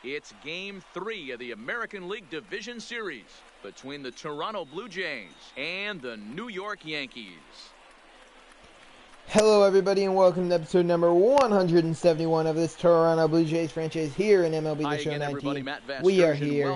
It's Game 3 of the American League Division Series between the Toronto Blue Jays and the New York Yankees. Hello everybody and welcome to episode number 171 of this Toronto Blue Jays franchise here in MLB The Show 19. We are here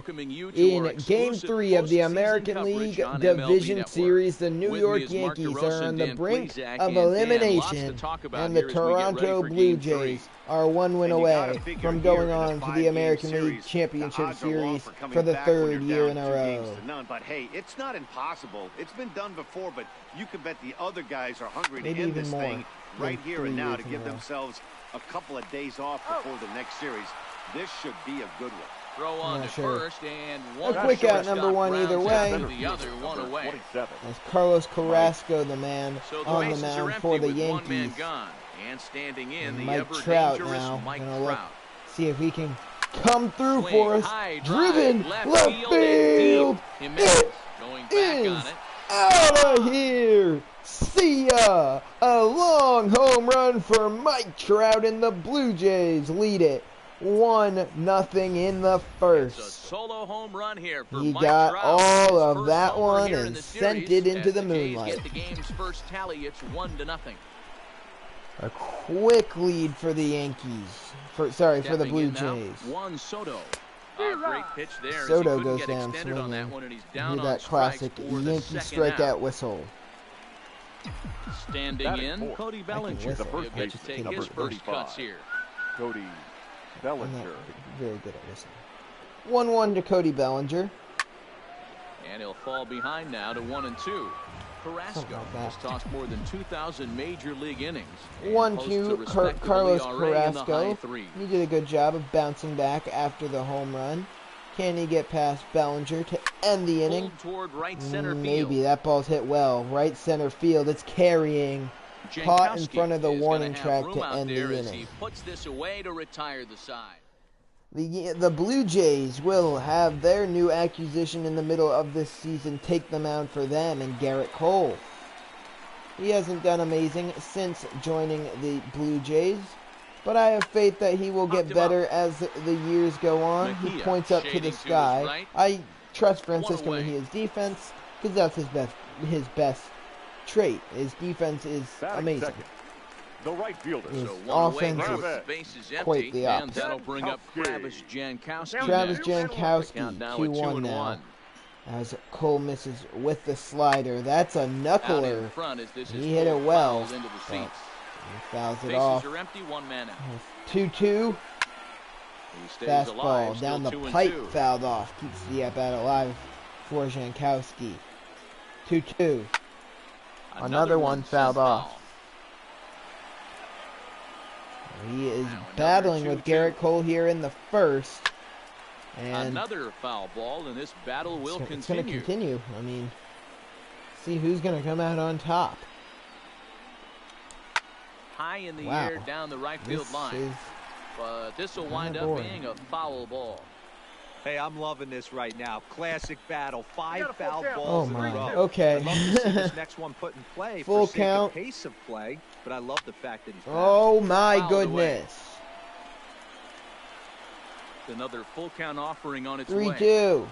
in Game 3 of the American League Division Series. The New York Yankees are on the brink of elimination, and the Toronto Blue Jays are one win away from going on to the American League Championship Series for the third year in a row. But hey, it's not impossible. It's been done before, but you can bet the other guys are hungry to Maybe end this more. thing right here and now to give themselves a couple of days off before the next series. This should be a good one. Throw on to first and one. A quick out number one either way. The other one away. As Carlos Carrasco, the man on the mound for the Yankees. And standing in the Mike Trout now. Gonna look, see if he can come through for us. Driven left field. It is out of here. See ya! A long home run for Mike Trout, and the Blue Jays lead it 1-0 in the first. It's a solo home run here for he Mike got Trout. all of that one and sent it into the moonlight. Get the game's first tally. It's 1-0. A quick lead for the Yankees. For the Blue Jays. Juan Soto. A great pitch there. Soto goes down swinging. On that one, and he's down on that classic Yankee strikeout whistle. Standing in, Cody Bellinger. He'll get to take his first cuts here. Cody Bellinger. Very good at whistling. 1-1 to Cody Bellinger. And he'll fall behind now to 1-2. Carrasco has tossed more than 2,000 major league innings. 1-2, Carlos Carrasco. He did a good job of bouncing back after the home run. Can he get past Bellinger to end the inning? Maybe. That ball's hit well. Right center field. It's carrying. Caught in front of the warning track to end the inning. He puts this away to retire the side. The Blue Jays will have their new acquisition in the middle of this season take the mound for them, and Garrett Cole. He hasn't done amazing since joining the Blue Jays, but I have faith that he will get better as the years go on. He points up to the sky. I trust Francisco Mejia's defense because that's his best trait. His defense is amazing. The right fielder. His offense is quite the opposite. That'll bring up Travis Jankowski. Travis Jankowski, 2-1 now. As Cole misses with the slider. That's a knuckler. He hit it well. He fouls it off. 2-2. Fastball down the pipe, fouled off. Keeps the at-bat alive for Jankowski. 2-2. Another one fouled off. He is battling with Garrett Cole here in the first. And another foul ball, and this battle will continue. It's going to continue. I mean, see who's going to come out on top. High in the air down the right field line. But this will wind up being a foul ball. Hey, I'm loving this right now. Classic battle. 5 foul balls in a row. Okay. I'd love to see this next one put in play full for count. The pace of play, but I love the fact that he's oh my goodness. Another full count offering on its 3-2.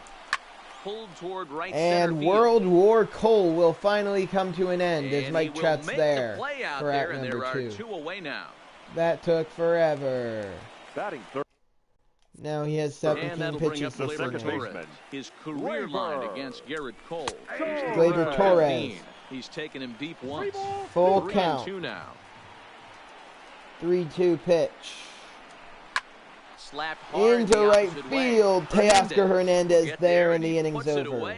Pulled toward right and center World field. War Cole will finally come to an end as Mike Trout's there for out number 2. 2 away now. That took forever. Batting third. Now he has 17 pitches to swing. His career line against Garrett Cole. Gleyber Torres. He's taken him deep once. Full count. 3-2 now. 3-2 pitch. Slapped hard into right field. Teoscar Hernandez there, and the inning's over.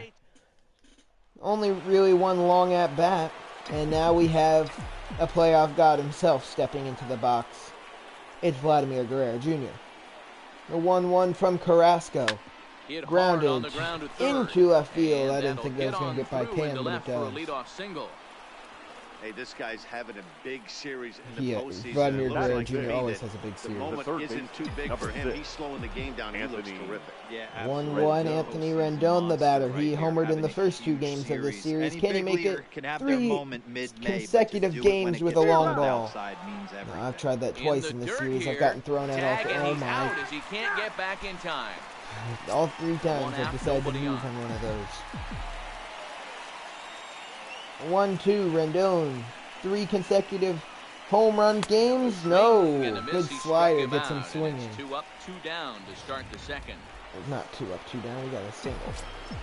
Only really one long at bat, and now we have a playoff god himself stepping into the box. It's Vladimir Guerrero Jr. The 1-1 from Carrasco. Grounded into left field. I didn't think that was going to get by Cam, but it does. Hey, this guy's having a big series in the Yeah, postseason. Vladimir It looks Guerrero like to Jr. me always that has a big the series. moment third isn't baseman, too big number for him. 6, He's slowing the game down. He looks terrific. Yeah, 1-1, Anthony Rendon, the batter. He homered in the first 2 games of this series. Can he make it 3 consecutive games with a long ball? No, I've tried that twice in this series. I've gotten thrown out off. Oh my. Out as he can't get back in time. All 3 times One I've out, decided to nobody move on. on one of those. 1-2, Rendon. 3 consecutive home run games? Swing No. and a miss. Good He struck slider. him Gets him out, and swinging. it's 2 up, 2 down to start the second. Not 2 up, 2 down. We got a single.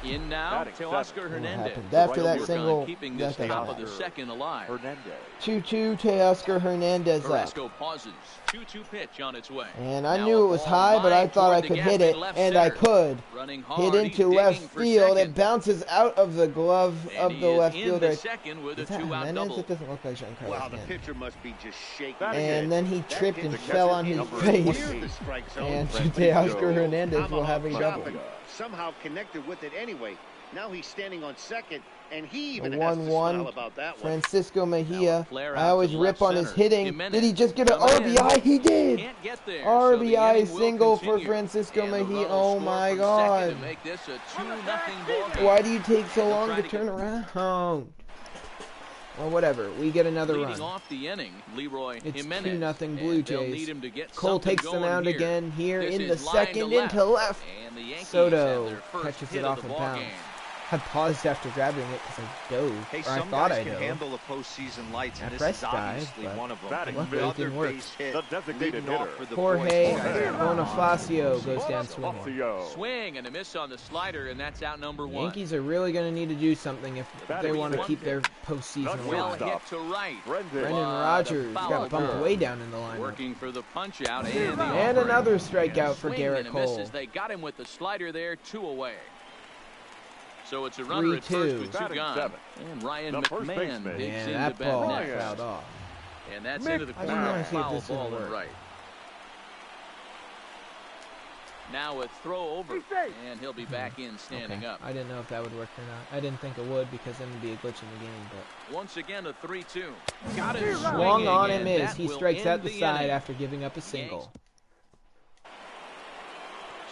In now, Batting Teoscar seventh. Hernandez. happened? After that Work on single, keeping that this doesn't top of the matter. second alive. Hernandez. 2-2, Teoscar Hernandez up. Carrasco pauses. 2-2 pitch on its way. And I Now knew a it was ball high, but I lined thought I toward the could gap hit in it, left and I center. could. Running Hit hard, he's into left digging for field. second. It bounces out of the glove And of he the is left in fielder. the second with a Is that 2-out Jimenez? double. It doesn't look like Giancarlo Wow, the Stanton. pitcher must be just shaking. Batting his head. And then he That tripped hit and the fell catcher on his number face. near the strike zone. And Francisco Teoscar Hernandez will have a Tomahawk double. chop and somehow connected with it anyway. Now he's standing on second, and he even A has to 1-1. smile about that one. Francisco Mejia. flare I out always to rip left on his center. hitting. Jimenez Did he just get an coming in. RBI? He did. Can't get there, so the RBI inning will single for continue. Francisco And the Mejia. run will Oh score my from God. second to make this a 2-0 ball game. Why do you take so And they'll long try to to turn get- around? Well, whatever. We get another Leading run. off the inning, Leroy It's Jimenez. 2-0 Blue And they'll Jays. need him to get Cole something takes the going mound here. again here This in the is line to second into left. And the Yankees Soto have their first catches hit it of off the and ball bounds. game. I paused after grabbing it because I dove. Hey, Or I some thought guys I can dove. handle the postseason lights, I and this pressed is obviously dive, but one of them. batting luckily it Another didn't work. base hit, The designated leading off hitter. for the Jorge boys. Bonifacio goes down swinging. Bonifacio. Swing and a miss on the slider, and that's out number The 1. Yankees are really going to need to do something if they want to keep their postseason Well alive. hit to right. Brendan Wow, Rodgers the foul got bumped ball. way down in the lineup. Working for the punch out and the And offering. another strikeout for Swing Garrett and a miss Cole. as they got him with the slider there, 2 away. So it's a runner at 3-2. first with 2 Batting gone. seventh. And Ryan The first McMahon baseman. digs And into that bat ball next. fouled off. And that's into the I didn't corner. wanna see if Foul this was ball gonna and work. right. Now a throw over, and he'll be back in standing Okay. up. I didn't know if that would work or not. I didn't think it would because then it'd be a glitch in the game. But Once again, a 3-2. Got him swung swinging, on and and missed. that He will strikes end out the side inning. after giving up a single.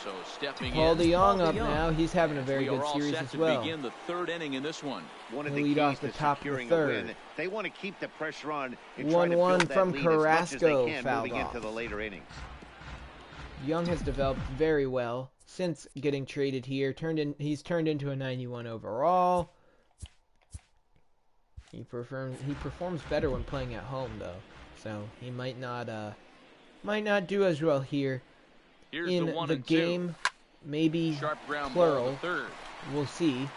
So stepping Paul in, DeYoung Paul up DeYoung. now. He's having a very We are good all series set as to well. begin the 3rd inning in this one. One of He'll the lead keys off the to top of the securing a third. win. They want to keep the pressure on and try to 1-1 build that from lead as much as Carrasco, they can fouled moving off. into the later innings. Young has developed very well since getting traded here. He's turned into a 91 overall. He performs better when playing at home though, so he might not do as well here Here's in the 1 the and 2. game. Maybe Sharp ground ball plural. to third. We'll see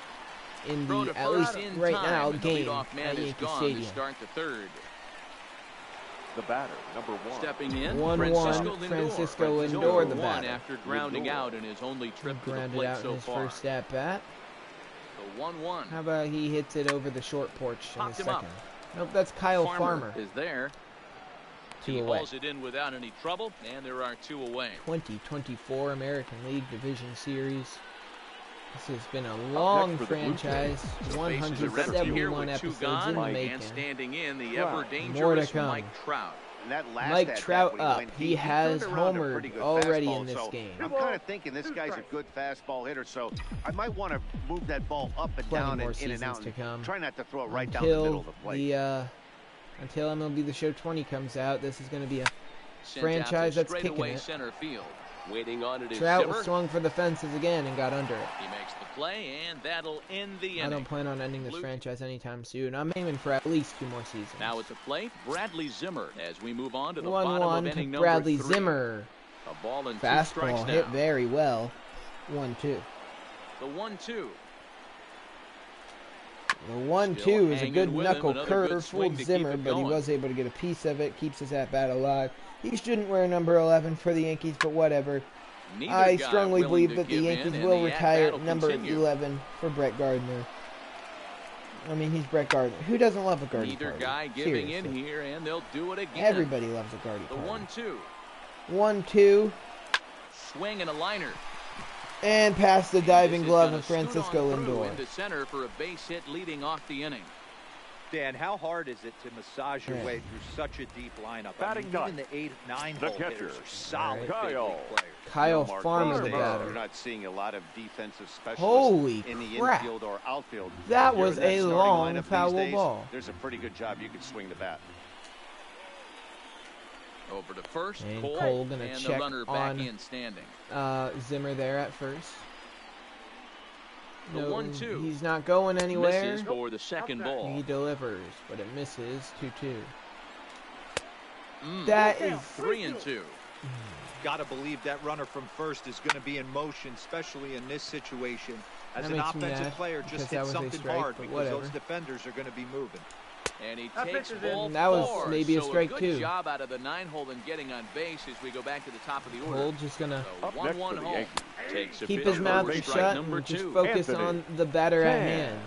in Throw the to at first least in right time, now and the game leadoff man at is Yankee gone Stadium. to start the 3rd. The batter, number 1. Stepping in, 1-1, Francisco Lindor, the one batter. after grounding Lindor. out in his only trip to the Grounded plate out in so his far. first at bat. The 1-1. How about he hits it over the short porch in Popped the him up. second? Nope, that's Kyle Farmer. is there. 2 He away. hauls it in without any trouble, and there are 2 away. 2024 American League Division Series. This has been a long for the Blue franchise. Bases are empty here 171 with 2 episodes gone, in the and making. standing in the Wow. ever More to dangerous come. Mike Trout. And that last Mike at-bat Trout when he up. went He deep, has turned around a homered pretty good already fastball, in this so game. I'm kind of thinking this guy's a good fastball hitter, so I might want to move that ball up and Plenty down more and in and seasons out. to come. And try not to throw it right down the middle of the plate. Until MLB The Show 20 comes out, this is going to be a Sent franchise out to that's kicking straightaway it. center field. Waiting on it is Trout Zimmer. swung for the fences again and got under it. He makes the play, and that'll end the I don't inning. plan on ending this Blue- franchise anytime soon. I'm aiming for at least 2 more seasons. Now at the plate, Bradley Zimmer as we move on to the bottom of 1-1 to inning number Bradley 3. Zimmer. A ball and 2 strikes Fastball now. hit very well. 1-2. The 1-2. The 1-2 Still is a hanging good with him. knuckle Another curve, good swing fooled to keep Zimmer, it but he going. was able to get a piece of it, keeps his at-bat alive. He shouldn't wear number 11 for the Yankees, but whatever. Neither I guy strongly willing believe to that the give in, Yankees and will the retire at-bat will number continue. 11 for Brett Gardner. I mean, he's Brett Gardner. Who doesn't love a Gardy Neither party? guy giving in Seriously. here, and they'll do it again. Everybody loves a Gardy The party. 1-2. 1-2. Swing and a liner. And past the And diving this is glove gonna of scoot on Francisco through Lindor. into center for a base hit leading off the inning. Dan, how hard is it to massage your way through such a deep lineup? Batting even the 8, 9 the hole catcher, hitters are solid big league Kyle. players. Kyle Mark, Farmer, these the days, batter. You're not seeing a lot of defensive specialists Holy in the crap. infield or outfield. That If you're was in that a starting long lineup these foul days, ball. There's a pretty good job you can swing the bat. Over to first, And Cole, Cole gonna and check the runner back on in standing. Zimmer there at first. The No, 1-2. he's not going anywhere. Misses for the second ball. He delivers, but it misses. 2-2. Mm. That is 3-2. Got to believe that runner from first is going to be in motion, especially in this situation. As That an makes me offensive mad player, because just that hit was a something strike, hard but because whatever. those defenders are going to be moving. And he takes ball And that was 4. maybe a So strike, good too. job out of the 9-hole and getting on base as we go back to the top of the order. Cole just gonna So Up next 1-1 for the home. Yankees. Takes a keep pitch his for mouth strike shut number and just 2. focus Anthony. on the batter at Tan. hand.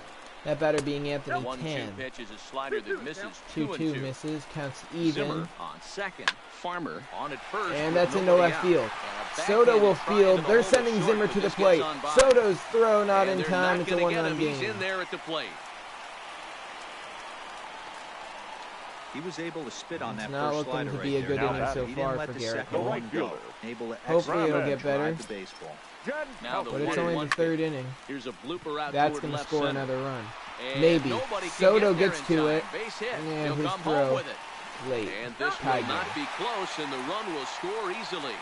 That batter being Anthony 1-2 Tan. pitch is a slider that misses 2-2 2-2. misses, counts even. Zimmer on second. Farmer on at first. And with that's into nobody left out. field. And a Soto will backhanded try field. into the They're hole sending short, Zimmer but to the this gets plate. on by. Soto's throw not And in they're time. not It's a gonna get one-run him. game. He's in there at the plate. He was able to spit on It's that not first looking slider to right be a there. good Now inning that- so He far didn't let for the Garrett second Cole. one go. fielder. Able to Hopefully it'll Ramen. get better, drive the baseball. Now the but it's only the 1-1 third pitch. inning. Here's a blooper out That's toward going to left score center. another run. And Maybe. nobody can Soto get there gets in to time. it. Base hit. And He'll his come throw home with it. late. And this Tie will game. not be close, and the run will score easily.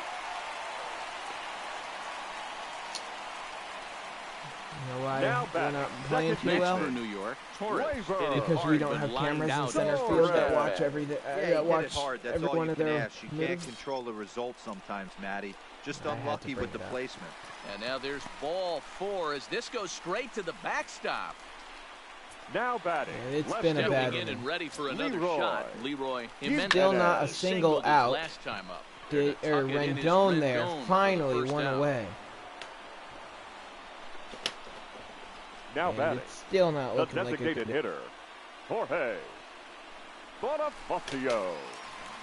You know why Now we're back. not playing too Next well? for New York, Torres. Waiver. Hit it Because we hard, don't but have lined cameras in out center at field first that base. watch everything. Yeah, That you hit watch it hard. That's every all one you of can their ask. You can't moves. control the results sometimes, Matty. Just I had to unlucky bring with the it up. placement. And now there's ball 4 as this goes straight to the backstop. Now batting. And it's left been a fielder. bad Stepping in one. and ready for another Leroy. shot. Leroy Jimenez Still not a single singled his out. last time up. Rendon there finally one away. Now And batting. it's still not The looking like a designated good hitter, Jorge Bonifacio.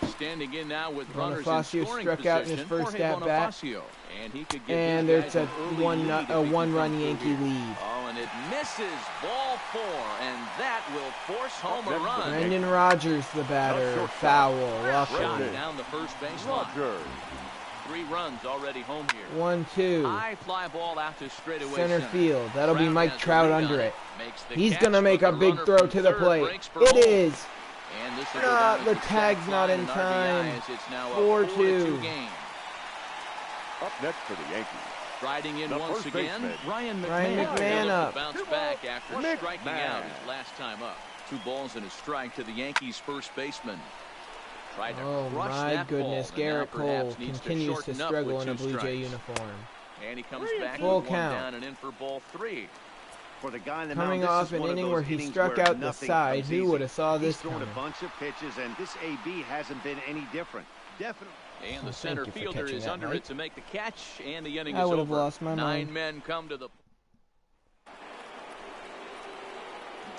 Standing in now with runners in Bonifacio scoring struck out in his position. first Jorge at-bat. Bonifacio. And he could get And his there's guys a an early lead if he can one-run come through Yankee here. lead. Oh, and it misses ball 4, and that will force home a Next run. for Brendan Rodgers, the batter, shortstop. foul, off Shot it. down the first baseline. Rogers. 3 runs already home here. 1-2. High fly ball out to straightaway Center field. That'll be Mike has Trout the lead under on it. Makes the He's catch, going to make but a the big runner throw from to the third plate. breaks for It home. is. And this will go down The as a tag's sac not fly in and an time. RBI as it's now a 4-2. 4-2 game. Up next for the Yankees. Riding in The once first again, baseman. Ryan McMahon. Ryan McMahon able up. to bounce back after McMahon. striking out his last time up. 2 balls and a strike to the Yankees' first baseman. Tried to Oh crush my that goodness, ball, and Garrett now perhaps Cole needs continues to shorten up struggle with in a 2 Blue Jay strikes. uniform. And he comes back Full with 1 count. down and in for ball 3. For the guy in the Coming mound, off this is an one of inning those where he innings struck where out the nothing side. comes Who easy. would have saw this He's thrown coming? a bunch of pitches, and this AB hasn't been any different. Definitely. And the Oh, center thank you for fielder catching is that, under Mike. it to make the catch, and the inning I is would have over. lost my 9 mind. men come to the...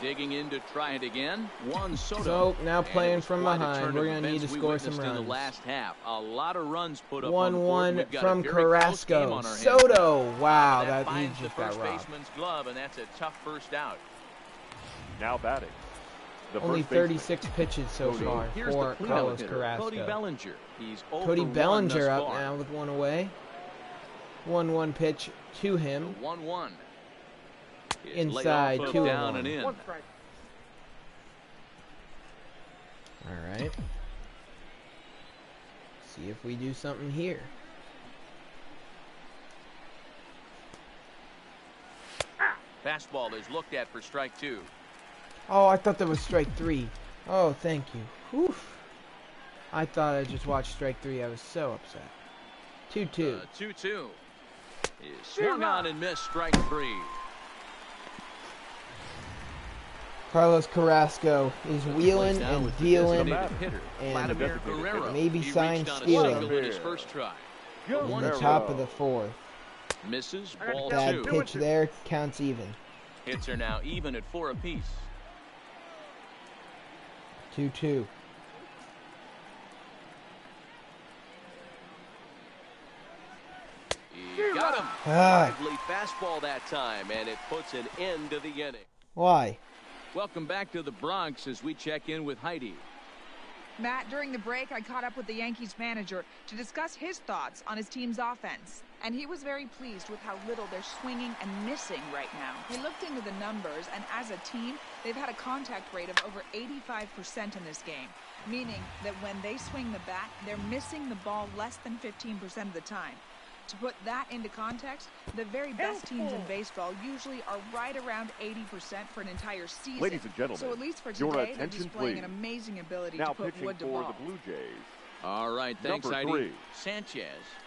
Digging in to try it again. One Soto. So, now And playing it was from quite a behind. turn We're of going to need to events we score some witnessed in runs. the last half. A lot of runs put up on the board. 1-1 We've got a from very close game Carrasco. on our hands Soto. now. Wow, That that he finds the just got first robbed. baseman's glove, and that's a tough first out. Now batting. The Only first baseman. 36 pitches so Cody. far Here's for the Carlos hitter, Carrasco. Cody Bellinger. He's 0 Cody for 1 Bellinger thus up far. now with 1 away. 1-1 pitch to him. 1-1. Is Inside, laid off of 2-1. down and in. All right. See if we do something here. Fastball is looked at for strike 2. Oh, I thought that was strike 3. Oh, thank you. Whew. I thought I just watched strike 3. I was so upset. 2-2. 2-2. Is swung on and missed strike 3. Carlos Carrasco is wheeling Now and with the dealing designated hitter, and Vladimir Guerrero. maybe He sign reached on a stealing. single in his first try. in the 1-2. top of the 4th. Misses ball Bad 2. pitch there, counts even. Hits are now even at 4 apiece. 2-2. He got him. Ah, Lively fastball that time, and it puts an end to the inning. why? Welcome back to the Bronx as we check in with Heidi. Matt, during the break, I caught up with the Yankees manager to discuss his thoughts on his team's offense. And he was very pleased with how little they're swinging and missing right now. We looked into the numbers, and as a team, they've had a contact rate of over 85% in this game, meaning that when they swing the bat, they're missing the ball less than 15% of the time. To put that into context, the very best teams in baseball usually are right around 80% for an entire season. Ladies and gentlemen, so at least for your today, they're attention, displaying please. an amazing ability Now to put pitching wood to for ball. the Blue Jays. All right, thanks, Number Heidi. 3. Sanchez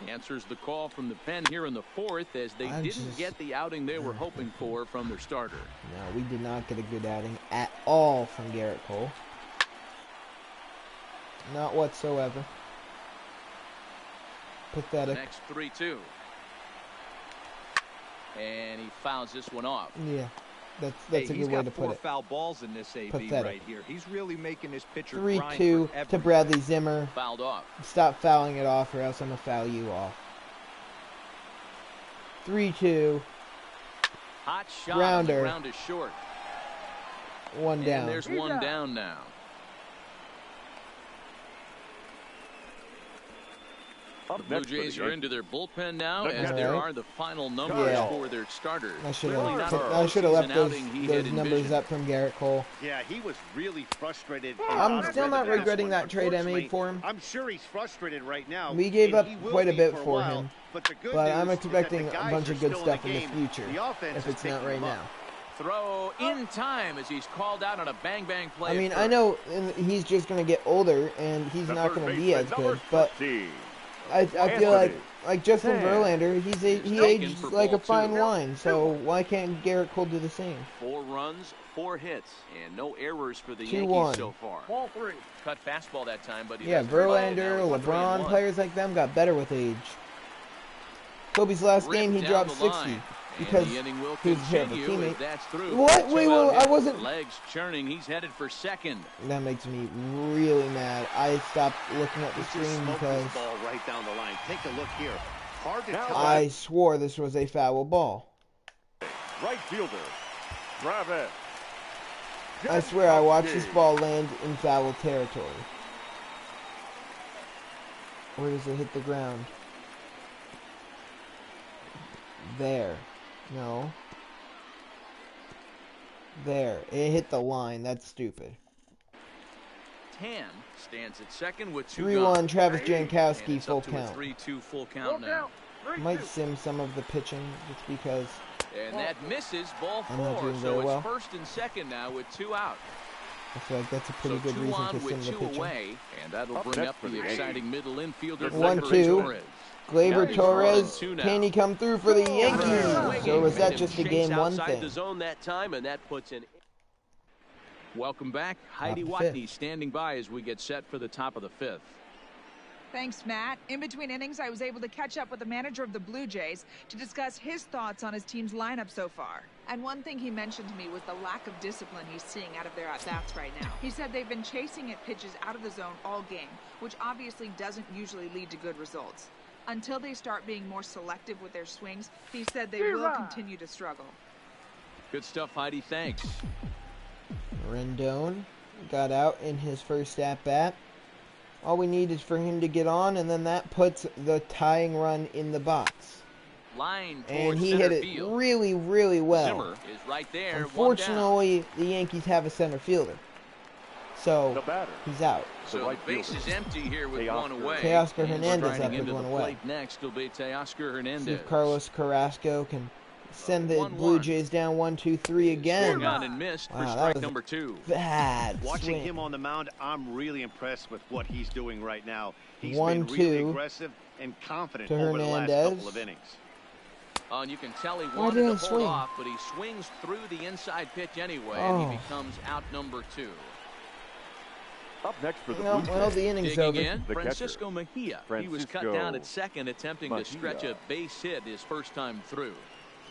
answers the call from the pen here in the 4th as they didn't get the outing they were hoping for from their starter. No, we did not get a good outing at all from Garrett Cole. Not whatsoever. The Pathetic. next 3-2. And he fouls this one off. Yeah, that's Hey, a he's good way got to 4 put it. foul balls in this AB Pathetic. right here. He's really making his pitcher grind 3-2 for to everything. Bradley Zimmer. Fouled off. Stop fouling it off, or else I'm gonna foul you off. 3-2. Hot shot. Grounder. The ground is short. One And down. there's one down now. Up Blue next for the Jays are Yankees. into their bullpen now, The as catcher. there are the final numbers Yeah. for their starters. I should Clearly not a have postseason left those outing he had numbers envisioned. up from Garrett Cole. Yeah, he was really frustrated. I'm still not regretting that trade I made Unfortunately, for him. I'm sure he's frustrated right now. We gave and up he will quite a be bit a for while, him, But, the good but I'm news is that expecting the a guys bunch are of good still stuff in the the game. future, The offense if is it's not picking right them up. now. Throw in time as he's called out on a bang-bang play. I mean, at I first. know he's just going to get older, and he's The not third going to be baseman, as number good, but 13. I feel like Justin Ten. Verlander, he taken aged for like ball a fine 2. wine, so why can't Garrett Cole do the same? 4 runs, 4 hits, and no errors for the 2-1. Yankees so far. Ball 3. Cut fastball that time, but he Yeah, doesn't hurt it. Verlander, Now it's LeBron, 3-1. players like them got better with age. Kobe's last Ripped game, he down dropped the 60 line. because And the inning will he was a terrible continue as teammate. that's through. What? Two Wait, out I hits. wasn't- Legs churning. He's headed for second. That makes me really mad. I stopped looking at the He just screen smoked because this ball right down the line. Take a look here. Hard to Now tell. I swore this was a foul ball. Right fielder, Travis. I swear I watched Jankowski. this ball land in foul territory. Where does it hit the ground? There. No. There. It hit the line. That's stupid. Tan stands at second with 2 3-1, gone. Travis And Jankowski, it's full up to a count. 3-2 full count now. Might sim some of the pitching just because And that misses ball I'm not 4. doing So very it's well. first and second now with 2 out. I feel like that's a pretty So good 2 reason on to with sim the 2 pitching. away, and that'll Up bring next up for the the exciting middle infielder. 1-2. Gleyber Torres. Gleyber Now he's Torres, 1-2 now. can he come through for the Yankees? Swinging, Or was that made him just a chase game one outside thing? the zone that time, and that puts in. Welcome back. Heidi Top Watney fifth. standing by as we get set for the top of the 5th. Thanks, Matt. In between innings, I was able to catch up with the manager of the Blue Jays to discuss his thoughts on his team's lineup so far. And one thing he mentioned to me was the lack of discipline he's seeing out of their at-bats right now. He said they've been chasing at pitches out of the zone all game, which obviously doesn't usually lead to good results. Until they start being more selective with their swings, he said they will continue to struggle. Good stuff, Heidi. Thanks. Rendon got out in his first at-bat. All we need is for him to get on, and then that puts the tying run in the box. Line And towards he center hit it field. really, really well. Zimmer is right there. Unfortunately, the Yankees have a center fielder. The So, batter. he's out. So The the right base fielder. is empty here with Teoscar. 1 away. Teoscar And Hernandez striding up with into 1 the away. plate next will be Teoscar Hernandez. See if Carlos Carrasco can send the 1-1. Blue Jays down 1-2-3 again. Swung on and missed for Wow, that strike was number 2. Bad Watching swing. him on the mound, I'm really impressed with what he's doing right now. He's 1-2 been really aggressive and confident to over the last Hernandez. couple of innings. And you can tell he Why wanted did to I hold swing? off, but he swings through the inside pitch anyway, and Oh. he becomes out number 2. Up next for the No, Blue well, Jays. the inning's Digging over. in, The Francisco Mejia. He was cut Francisco down at second, attempting to Mejia. stretch a base hit his first time through.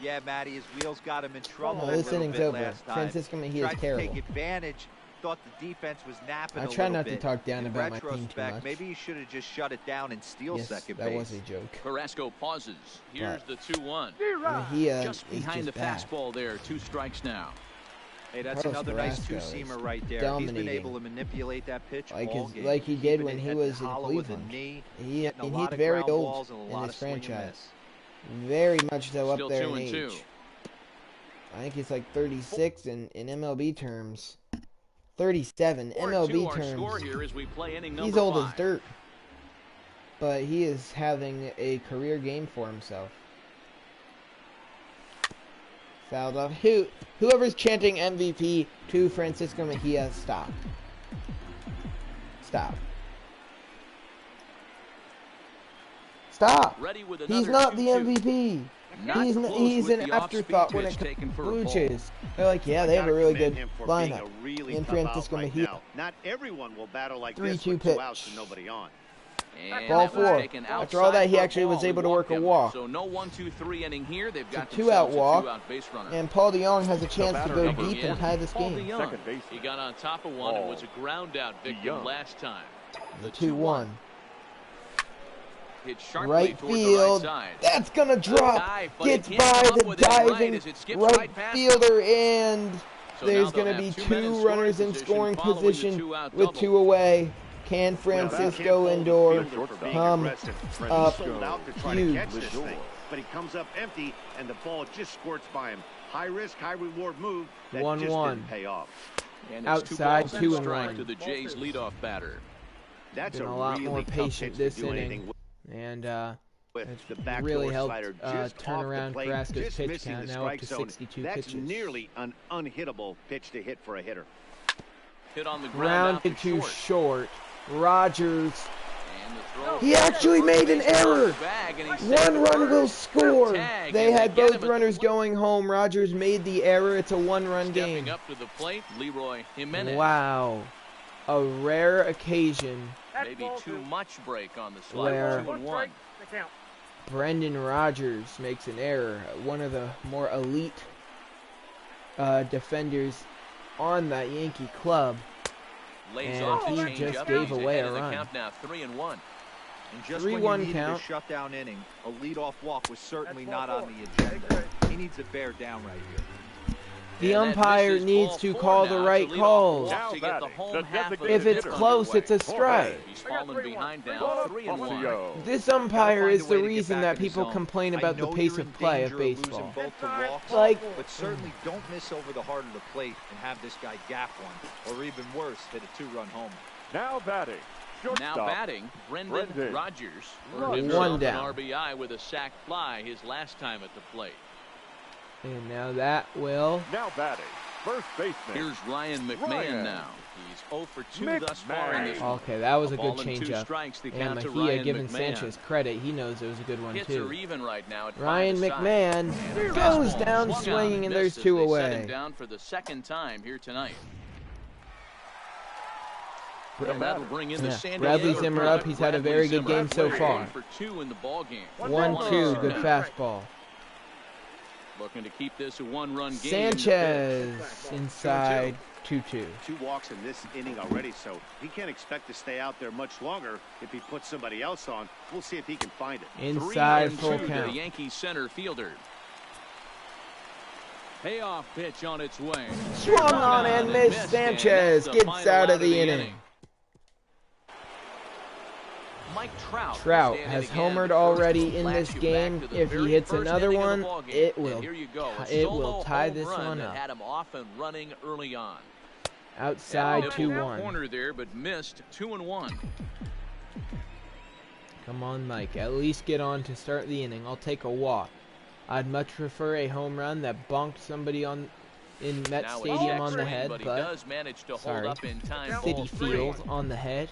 Yeah, Matty, his wheels got him in trouble No, a this little inning's bit over. last time. Francisco Mejia is Tried terrible. to take advantage. Thought the defense was napping I a try little not to bit. talk down In about my team too retrospect, much. maybe he should have just shut it down and steal Yes, second that base. was a joke. Carrasco pauses. Here's But- the 2-1. Mejia Just is behind just the bad. fastball there. 2 strikes now. Hey, that's Carlos another nice Carrasco is two-seamer right there. dominating. He's been able to manipulate that pitch all game. Like he did Keeping when it he at was the in hollow with a Cleveland. knee, He's getting a lot of very ground old balls and a in lot this of swing and franchise. miss. Very much so Still up there 2 in and 2. age. I think he's like 36 in MLB terms. 37 MLB Our score terms. here as we play inning He's number old 5. as dirt. But he is having a career game for himself. Fouled off. Whoever's chanting MVP to Francisco Mejia, stop. Stop. Stop. Ready with He's another not the 2-2. MVP. Not He's close with an the off-speed afterthought when it pitch comes taken to for a Blue ball. Jays. They're like, yeah, they have a really good lineup. Really in tough out Francisco right Mejia. now. Not everyone will battle like 3-2 this with pitch. 2 outs and nobody on. And Ball that was 4. taken After all that, outside he for a actually was ball. able to We work a him. walk. So no 1-2-3 inning here. They've got It's a 2-out themselves walk. a 2-out base runner. And Paul DeYoung has a chance to batter go number deep one. and tie this Paul game. DeYoung. Second baseman. He got on top of one and was a ground out victim DeYoung. last time. The 2-1. Hit sharply Right toward the field. right side. That's gonna drop. Dive, but he Gets can't by come up the with it right diving as it skips right right past fielder, and So there's now they'll gonna be have 2 men in 2 scoring runners in position scoring following the position 2-out with double. 2 away. Can Francisco Lindor come up Sold out to try huge? to catch this thing, but he comes up empty, and the ball just squirts by him. High risk, high reward move that 1-1. just didn't pay off. And it's Outside, 2 balls 2 and and strike 1. to the Jays leadoff batter. That's Been a a lot really more tough patient pitch this to do inning. anything And with. it's The backdoor really helped slider just turn off the around plate, Carrasco's just pitch missing count, the now up to strike zone. 62 That's pitches. nearly an unhittable pitch to hit for a hitter. Hit on the ground out Rounded to to short. Rogers. And the throw He actually made an error. bag, and he's 1 run will score. Tag, They and had get him both at the runners plate. going home. Rogers made the error. It's a 1-run Stepping game. up to the plate, Leroy Jimenez. Wow. A rare occasion Maybe too much break on the Where- slider. 2-1. Brendan Rodgers makes an error. One of the more elite defenders on that Yankee club. Lays And off the he changeup, just and gave he's away ahead a of the run. count now, 3-1. And just 3-1 when you needed count. a shutdown inning, a leadoff walk was certainly not on the agenda. He needs to bear down right here. The And that umpire misses needs ball to 4 call now. the It's a right leadoff calls. walk to get the Now home batting, half of the the If it's hitter close, underway. it's a strike. He's fallen behind now, Jorge 3-1. Posio. This umpire Gotta is find the a way to get reason back that in the people zone. complain I about the know pace you're of in play of danger losing baseball. both the walks, Like, but certainly don't miss over the heart of the plate and have this guy gap one, or even worse, hit a 2-run homer. Now batting. Now Shortstop. batting, Brendan Brendan Rodgers. Rodgers. Earned himself One an down. RBI with a sac fly his last time at the plate. and now that will Now batting. First baseman. Here's Ryan McMahon Ryan. now. He's 0 for 2 thus far in this one. okay. That was a good ball and 2 changeup. strikes, the And count to Mejia Ryan giving McMahon. Sanchez credit. He knows it was a good one Hits too. are even right now at Ryan 5 aside. McMahon And goes fastball down swung on swinging, and there's missed as 2 they set him away. down for the second time here tonight. The And that'll batter. bring in the Yeah, San Bradley Diego Zimmer product, up. He's had a Bradley very good Zimmer. game so One far. for 2 in the ball game. 1-2, good now. fastball. Looking to keep this a 1-run game. Sanchez inside 2-2. 2 walks in this inning already, so he can't expect to stay out there much longer. If he puts somebody else on, we'll see if he can find it. Inside 3-2 full to the count. Yankees center fielder. Payoff pitch on its way. Swung on and missed. Sanchez and that's the gets final out of the inning. Mike Trout Has homered already in this game. If he hits another one, it will tie this one up. Had him off and running early on. Outside Nibbled 2-1. corner there, but missed 2-1. Come on, Mike. At least get on to start the inning. I'll take a walk. I'd much prefer a home run that bonked somebody in Met Now Stadium it's on the X-ray, head, but he but does manage to hold sorry. up in time. City Ball 3. Field on the head.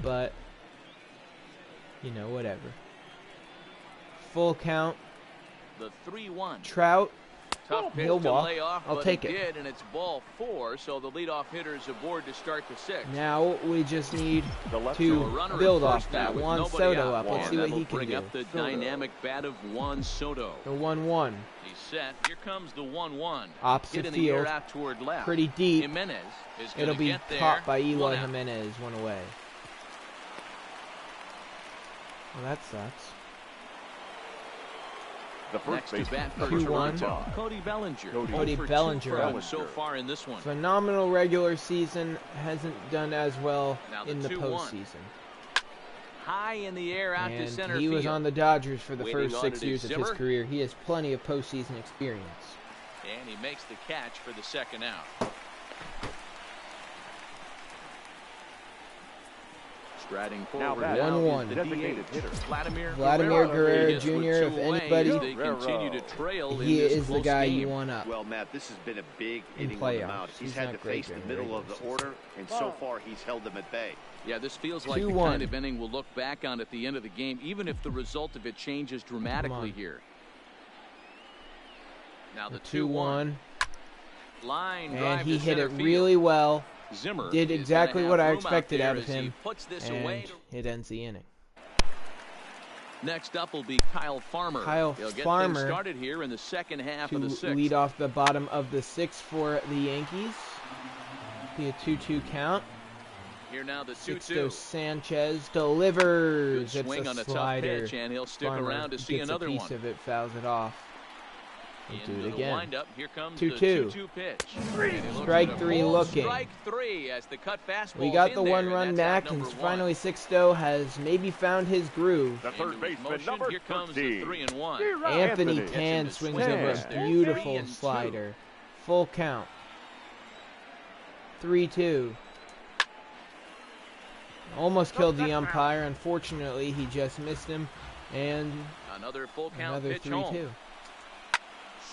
But you know, whatever. Full count. The 3-1. Trout. Tough pitch He'll to walk. lay off, I'll but take he it. did, and it's ball 4, so the leadoff hitter is aboard to start the 6th. Now we just need The left to So a runner at build first off that. now with Juan nobody Soto out. up. Let's And see what that'll he can bring do. up the dynamic bat of Juan Soto. The 1-1. He's set. Here comes the 1-1. Opposite Hit in the air field. out toward left. Pretty deep. Jimenez is It'll going to be get there. caught by 1 Eloy out. Jimenez. 1 away. Well, that sucks. The first Next to baseman, bat for 2-1. Toronto, Cody Bellinger. Cody 0 for 2 Bellinger. for him so far in this one. Phenomenal regular season, hasn't done as well Now the in the 2-1. postseason. High in the air out to center And he was field. on the Dodgers for the Waiting first on 6 it is years of his Zimmer. career. He has plenty of postseason experience. And he makes the catch for the second out. Striding Now forward that now 1-1. is the Designated DH, hitter. Vladimir Guerrero He hits Jr., with if 2 away anybody- as they continue to trail He in this is the close guy game. you want up. Well, Matt, this has been a big In inning on the playoffs. mound. He's He's had not to great face the during middle regular of the season. order, and so far he's held them at bay. Yeah, this feels like the 2-1. kind of inning we'll look back on at the end of the game, even if the result of it changes dramatically here. Now the 2-1. 2-1. Line And drive he to hit center it field. really well. Zimmer Did is exactly gonna what have I room out expected there out of as he him. puts this away. And it ends the inning. Next up will be Kyle Farmer. Kyle He'll get Farmer things started here in the second half To of the sixth. lead off the bottom of the 6th for the Yankees. Be a 2-2 count. Here now the Sixto 2-2. Sanchez Good delivers. swing it's on a a tough slider. pitch, and he'll stick Farmer around to see gets another a piece one. of it, fouls it off. He'll do Into it the again. windup, here comes 2-2. the 2-2 pitch. And he looks Strike at a 3 full looking. Strike 3 as the cut fastball. We got the 1-run back, and finally Sixto has maybe found his groove. The third baseman, number Here comes the 13. 3-1. Anthony Anthony. Tan Gets swings him to over swing. a beautiful 3-2. slider. Full count. 3-2. Almost killed the umpire. Unfortunately, he just missed him. And Another full count another pitch home. 3-2.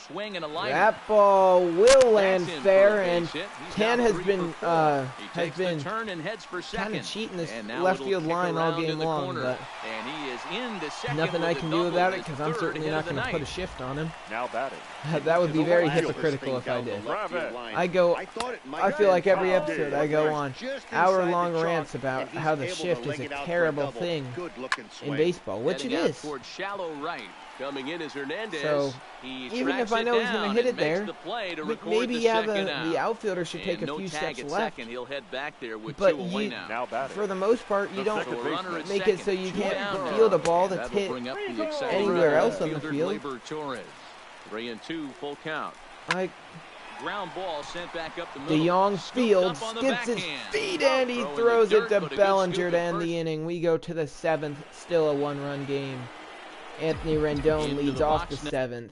Swing and a line. That ball will land That's in for fair, a base and hit. He's Tan now has 3 been for 4. He has takes the been turn and heads for second. kind of cheating this And now left it'll field kick line all around in game the long, corner. but And he is into second nothing I with can a do double, about it his because I'm third certainly hit not of the going to put a night. shift on him. Now batting. That would be very Feel this hypocritical thing if I down the did. left field Bravo. line. I thought feel like every Good episode I go on just inside the hour-long chalk, rants about and he's how the able to shift is leg a it out for a terrible double. thing Good-looking in swing. baseball, which it Heading out is. towards shallow right. Coming in is Hernandez. So, He even tracks if I know he's down going to hit and it there, makes the play to record maybe the yeah, second the out. outfielder should take And a no few tag steps at left. second. He'll head back there with But 2 away you- now. Now batting. For the most part, you The don't second So a runner at make it so second, you 2 can't down. field a ball And that's that'll hit bring up the exciting anywhere right else on the fielder, field. Gleyber Torres. 3-2 full count. like Ground ball sent back up the middle. DeYoung Scooped Fields up on the gets his backhand. feet and he Throw in the throws dirt, it to but a good Bellinger scoop to at end first. the inning. We go to the 7th, still a 1-run game. Anthony Rendon Into leads the off the box now. 7th.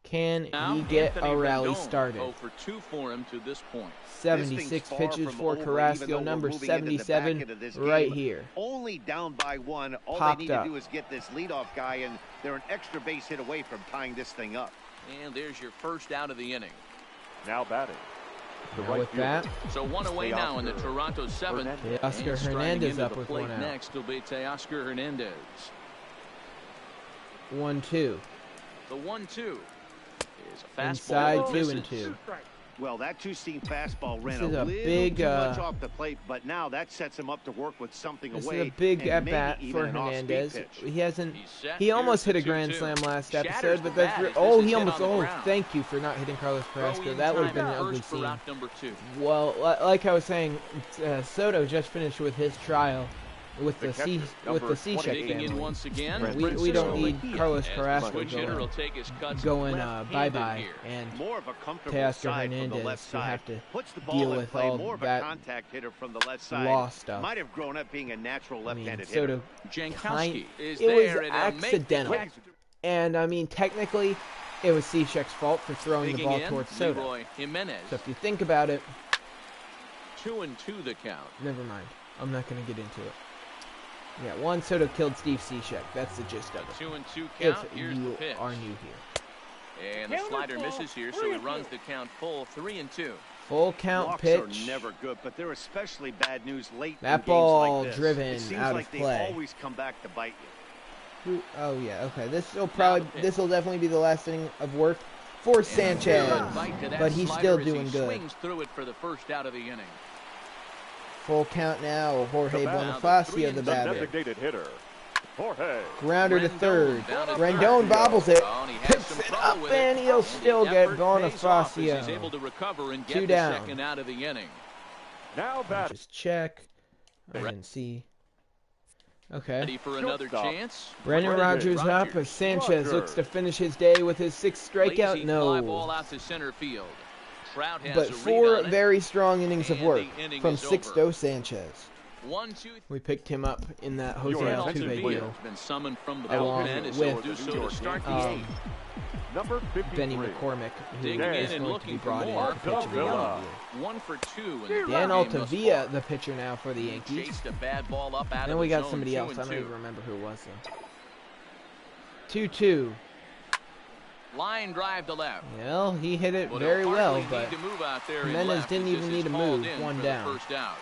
Can Now, he get Anthony a rally Rendon, started? 0 for 2 for him to this point. 76 far pitches from for over, even Carrasco, though number we're moving into the back 77, end of this right game. here. Only down by 1. All Popped they need up. to do is get this leadoff guy, and they're an extra base hit away from tying this thing up. And there's your first out of the inning. Now batting. The Now right with fielder. that, So 1 away now in the Teoscar Toronto 7th. Hernandez. Teoscar And striding Hernandez into up the with plate 1 out. next will be Teoscar Hernandez. 1-2. The 1-2 is a fastball. Inside that 2 and misses. 2. Well, that two-seam fastball ran This is a a little big, too much off the plate, but now that sets him up to work with something This away. is a big and at maybe bat even for an off-speed Hernandez. pitch. He hasn't. He's set. He almost hit Here's a the grand 2-2. slam last Shatters episode, the but bat that's as this oh, is he hit almost. on the Oh, ground. thank you for not hitting Carlos Carrasco. Throw-in That would have time been an ugly first for scene. route number 2. Well, like I was saying, Soto just finished with his trial with the catcher, number C-check 28. Digging in family. once again. We don't need Carlos As the Carrasco switch hitter will take his cuts going left-handed bye-bye, here. and More of a comfortable Teoscar side from the Hernandez left who side. have to Puts the deal ball in with play. all More of that a contact hitter from the left side. law stuff. Might have grown up being a natural I mean, left-handed hitter. Soto, Jankowski is it there was and he'll make the accidental. catch. And I mean, technically, it was C-check's fault for throwing the Digging ball in, towards Soto. Leroy Jimenez. So if you think about it, 2-2 the count. never mind. I'm not going to get into it. Yeah, Juan Soto killed Steve Cishek. That's the gist of it. 2-2 If count. Here's you the pitch. are new here. And the slider misses here, so he runs the count full 3-2. Full count Walks pitch. are never good, but they're especially bad news late That in games ball like this. driven It seems out like of they play. always come back to bite you. Oh yeah, okay. This will definitely be the last inning of work for Sanchez, Bite to that but he's slider still as doing he good. swings through it for the first out of the inning. Full count now. Jorge The bat. Bonifacio, the The batter. designated hitter. Jorge. Grounder to Rendon third. down to Rendon third. bobbles it, Oh, and he has picks some it trouble up, with and it. he'll The still get effort pays off as He's Bonifacio. able to recover and get 2 the down. second out of the inning. Now batting. Just check. I didn't see. Okay. Ready for another Shortstop. chance? Brendan Rodgers up as Sanchez looks to finish his day with his 6th strikeout. Lazy fly No. ball out to center field. Trout has But a read 4 on it. very strong innings of And work the inning from is Sixto over. Sanchez. 1-2. We picked him up in that Jose Your Altuve attention, deal. please. Been summoned from the Along bullpen as with, he'll do so to start the 8th. Number 53. Benny McCormick, who Digging is in and going to be looking for brought in more. to pitch in the Altavilla. Yankees. 1 for 2 in the Dan game thus Altavilla, far. the pitcher now for the Yankees. Chased a bad ball up out And of we the got zone, somebody 2 else. and I don't 2. even remember who it was, though. 2-2. Line drive to left. Well, he hit it Well, very they'll well, hardly but need to move out there in Jimenez left didn't as even this need is to called move. in 1 for the down. first out.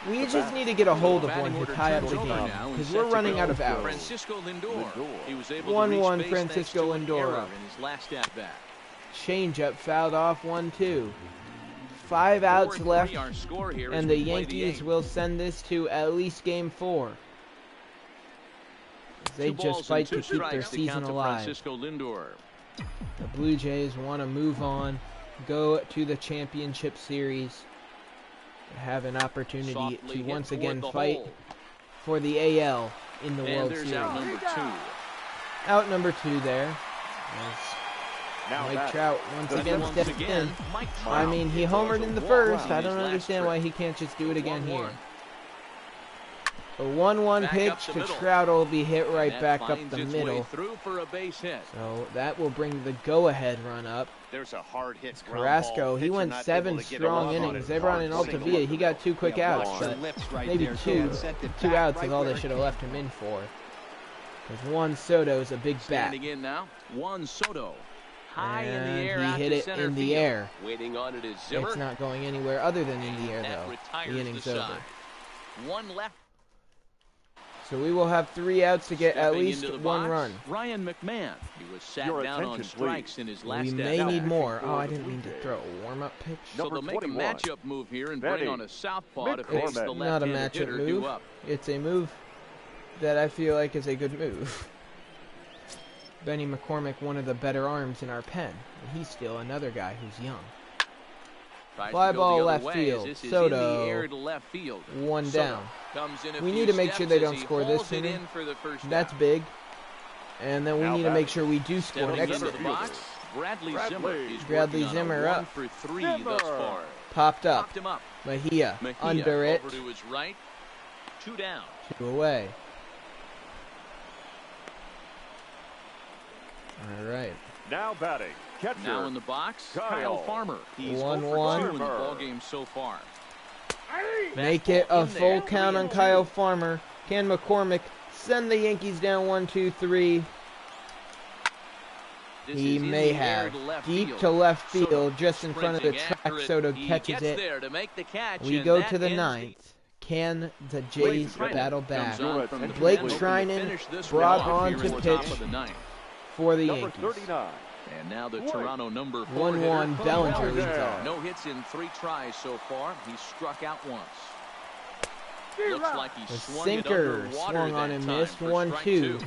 We just need to get a hold of one Batting to order tie up turns the over game, now and because set we're to running go out of for outs. Francisco Lindor. He was able to 1-1 reach base thanks Francisco to an Lindor error up. in his last at bat. Changeup fouled off 1-2. 5 outs 4-3 left, our score here as and the we play the Yankees 8th. will send this to at least Game 4. They 2 just balls fight and 2 to keep their strikes to season count to alive. Francisco Lindor. The Blue Jays want to move on, go to the championship series, have an opportunity Softly to hit once toward again the fight hole. for the AL in the And World there's Series. out number 2. Out number 2 there. As Now Mike batting. Trout once The again Once stepped again, in. Mike I Trout. mean, he It was homered a in the walk first. in I his don't last understand trip. why he can't just do it again 1-1. here. A 1-1 Back pitch up the to middle. Trout will be hit right That back up finds the its way middle. through for a base hit. So that will bring the go-ahead run up. There's a hard hit. ground Carrasco, ball. he Pitcher went not 7 able to get strong off on innings. it. They brought in Hard single Altavilla. up He the got middle. 2 quick outs, watch your but lips right maybe there, 2 Ken. Sent it 2 back outs right is all they where it should have came left him in for. Because Juan Soto's a big bat. Standing in now, Juan Soto. High in the And air he out hit to it center in the field. air. Waiting on it is Zimmer. It's not going anywhere other than in the air, That though. retires The inning's the over. side. 1 left. So we will have 3 outs to get at Stepping least into the 1 box, run. Ryan McMahon. He was sat Your down on attention, strikes please. in his last We at may bat. need more. for Oh, I the didn't Blue mean to Jays. throw a warm-up pitch. So Number they'll make 21. a matchup move here and Betty. bring on a southpaw to McCormick. face the Not a left-handed matchup hitter move. due up. It's a move that I feel like is a good move. Benny McCormick, one of the better arms in our pen. And he's still another guy who's young. Tries Fly to go ball the other left way field. as this is Soto. in the air to left field. 1 Soto down. comes in a We few need to make sure steps they as don't he score this hauls it inning. in for the first That's down. big. And then we Now need to make batting. sure we do score Stepping next into the inning. box, Bradley Zimmer. Bradley. He's Bradley working on Zimmer a up. 1 for 3 Zimmer. thus far. Popped up. Popped him up. Mejia Mejia under it. over to his right. 2 down. 2 away. All right. Now batting. Catcher. Now in the box, Kyle. Kyle Farmer. He's 1-1. 0 for 2 in the Farmer. ballgame so far. Make it a Fastball in full there, count on 3-2. Kyle Farmer. Can McCormick send the Yankees down 1-2-3? This He is in may the air have. to left Deep field. to left field, Soto just in front of the sprinting track. after it. Soto He catches gets it. there to make the catch, We and go that to the ends 9th. Can the Jays Blake battle Trinan back comes on from the Blake pen, hoping to Trinan finish this brought one off on here to in the top pitch of the 9th. for the Number Yankees? 39. And now the White. Toronto number 4 1-1 hitter, Bellinger Bellinger. leads off. No hits in 3 tries so far. He struck out once. Looks like he The swung it sinker underwater swung on that and time missed. for 1-2. strike 2.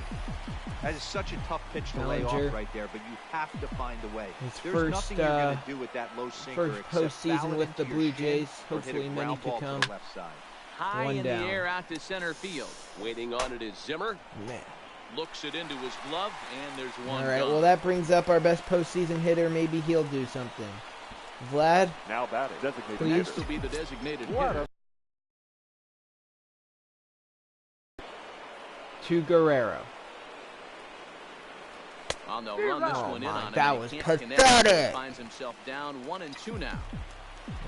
That is such a tough pitch to lay Bellinger. off right there, but you have to find a way. His There's first, nothing you're going to do with that low sinker first except postseason foul it with into the your Blue shin Jays. or hit a Hopefully many ground to ball come. to the left side. High 1 in down. the air out to center field. Waiting on it is Zimmer. Man. Looks it into his glove, and there's one All right, gone. well, that brings up our best postseason hitter. Maybe he'll do something. Vlad, Now batting. Designated Please. Next hitter. will be the designated What hitter. to Guerrero. Well, they'll run this Oh one in my, on him. that He was can't connect. pathetic. He finds himself down 1-2 now.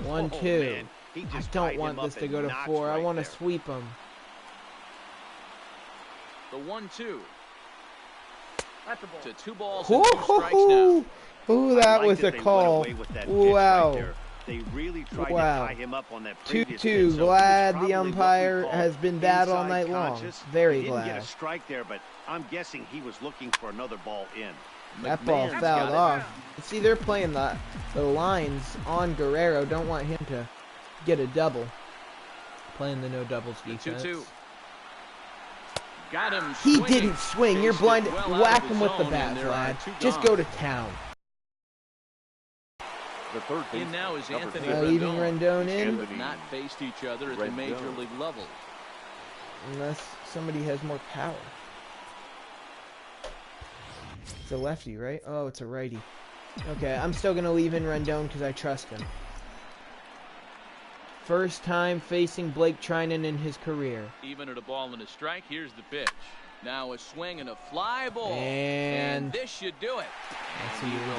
1-2. man. He I just don't tied want him this up to and go to knocked 4. I right want to there. sweep him. The 1-2. To 2 balls Ooh, and 2 strikes now. ooh, I that like was that a they went call. away with that pitch Wow. right there. They really tried Wow. to tie him up on that previous 2-2. pitch, so he was Glad probably the what we umpire call has been bad all inside night long. conscious. Very He didn't get glad. a strike there, but I'm guessing he was looking for another ball in. That ball McMahon's fouled got it. off. See, they're playing the lines on Guerrero. Don't want him to get a double. Playing the no doubles The defense. 2-2. Got him He swinging. didn't swing. You're Chased it blinded. well out Whack of him his with the zone, bat, and there are Vlad. 2 Just gone. go to town. The third In baseman, now is number Anthony 10. Rendon. Leaving Rendon in. Have not faced each other at the Rendon. major league level. unless somebody has more power. It's a lefty, right? Oh, it's a righty. Okay, I'm still going to leave in Rendon because I trust him. First time facing Blake Trinan in his career. Even at a ball and a strike, here's the pitch. Now a swing and a fly ball. And this should do it. Let's see And he what will we